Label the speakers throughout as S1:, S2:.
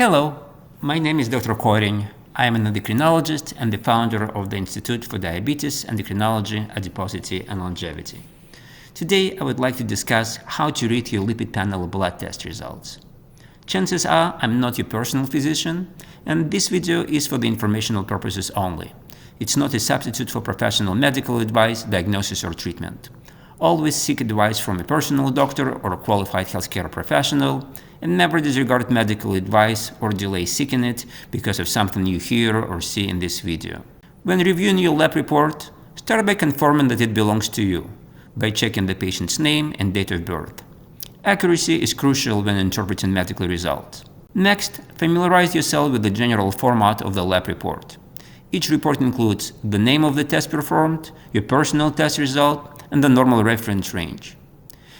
S1: Hello, my name is Dr. Koring. I am an endocrinologist and the founder of the Institute for Diabetes, Endocrinology, Adiposity, and Longevity. Today, I would like to discuss how to read your lipid panel blood test results. Chances are I'm not your personal physician, and this video is for the informational purposes only. It's not a substitute for professional medical advice, diagnosis, or treatment. Always seek advice from a personal doctor or a qualified healthcare professional, and never disregard medical advice or delay seeking it because of something you hear or see in this video. When reviewing your lab report, start by confirming that it belongs to you, by checking the patient's name and date of birth. Accuracy is crucial when interpreting medical results. Next, familiarize yourself with the general format of the lab report. Each report includes the name of the test performed, your personal test result, and the normal reference range.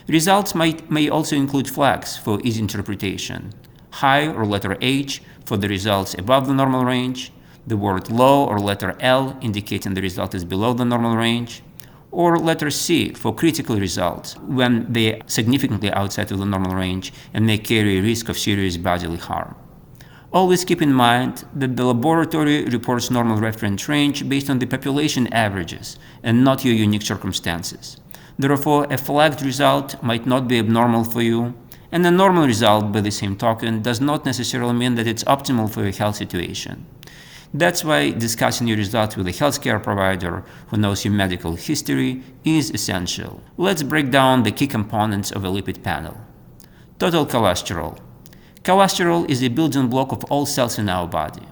S1: Results may also include flags for easy interpretation, high or letter H for the results above the normal range, the word low or letter L indicating the result is below the normal range, or letter C for critical results when they are significantly outside of the normal range and may carry a risk of serious bodily harm. Always keep in mind that the laboratory reports normal reference range based on the population averages and not your unique circumstances. Therefore, a flagged result might not be abnormal for you, and a normal result, by the same token, does not necessarily mean that it's optimal for your health situation. That's why discussing your results with a healthcare provider who knows your medical history is essential. Let's break down the key components of a lipid panel. Total cholesterol. Cholesterol is a building block of all cells in our body.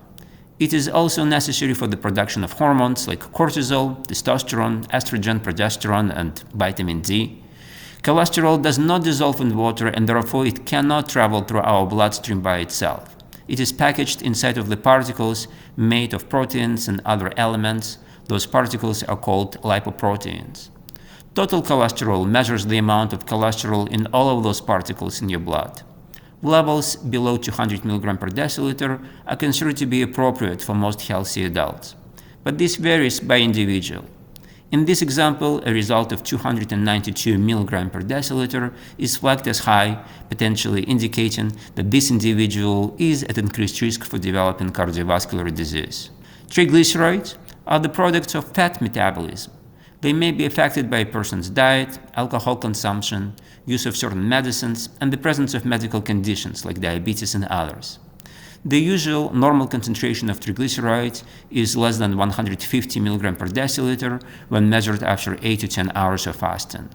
S1: It is also necessary for the production of hormones like cortisol, testosterone, estrogen, progesterone, and vitamin D. Cholesterol does not dissolve in water, and therefore it cannot travel through our bloodstream by itself. It is packaged inside of the particles made of proteins and other elements. Those particles are called lipoproteins. Total cholesterol measures the amount of cholesterol in all of those particles in your blood. Levels below 200 mg per deciliter are considered to be appropriate for most healthy adults, but this varies by individual. In this example, a result of 292 mg per deciliter is flagged as high, potentially indicating that this individual is at increased risk for developing cardiovascular disease. Triglycerides are the products of fat metabolism. They may be affected by a person's diet, alcohol consumption, use of certain medicines, and the presence of medical conditions like diabetes and others. The usual normal concentration of triglycerides is less than 150 mg per deciliter when measured after 8 to 10 hours of fasting.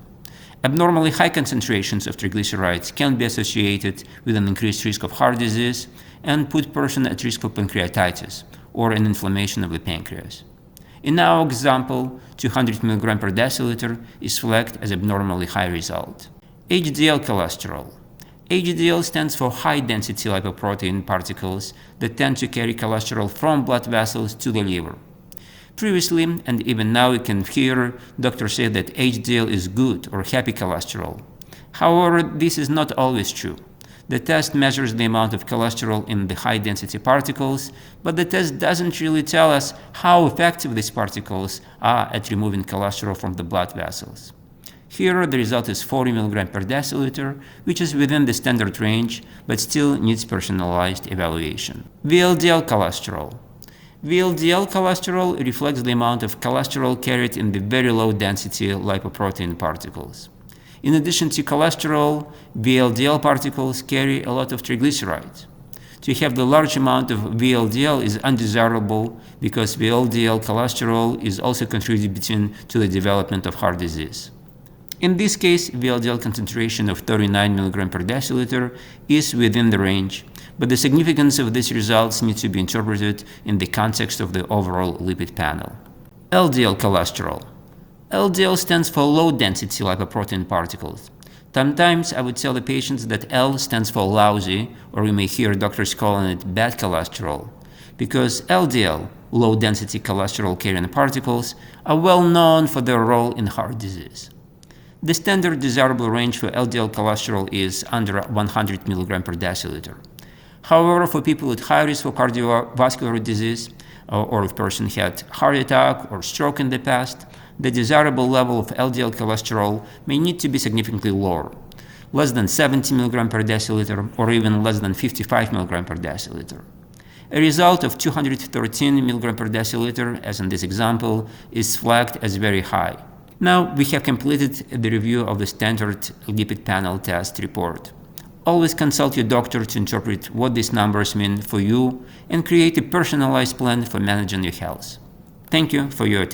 S1: Abnormally high concentrations of triglycerides can be associated with an increased risk of heart disease and put person at risk of pancreatitis or an inflammation of the pancreas. In our example, 200 mg per deciliter is flagged as abnormally high result. HDL cholesterol. HDL stands for high-density lipoprotein particles that tend to carry cholesterol from blood vessels to the liver. Previously, and even now you can hear doctors say that HDL is good or happy cholesterol. However, this is not always true. The test measures the amount of cholesterol in the high-density particles, but the test doesn't really tell us how effective these particles are at removing cholesterol from the blood vessels. Here, the result is 40 mg per deciliter, which is within the standard range, but still needs personalized evaluation. VLDL cholesterol. VLDL cholesterol reflects the amount of cholesterol carried in the very low-density lipoprotein particles. In addition to cholesterol, VLDL particles carry a lot of triglycerides. To have the large amount of VLDL is undesirable because VLDL cholesterol is also contributing to the development of heart disease. In this case, VLDL concentration of 39 mg per deciliter is within the range, but the significance of these results needs to be interpreted in the context of the overall lipid panel. LDL cholesterol. LDL stands for low-density lipoprotein particles. Sometimes I would tell the patients that L stands for lousy, or you may hear doctors calling it bad cholesterol, because LDL, low-density cholesterol-carrying particles, are well known for their role in heart disease. The standard desirable range for LDL cholesterol is under 100 mg per deciliter. However, for people with high risk for cardiovascular disease, or if a person had heart attack or stroke in the past, the desirable level of LDL cholesterol may need to be significantly lower. less than 70 mg per deciliter, or even less than 55 mg per deciliter. A result of 213 mg per deciliter, as in this example, is flagged as very high. Now we have completed the review of the standard lipid panel test report. Always consult your doctor to interpret what these numbers mean for you and create a personalized plan for managing your health. Thank you for your attention.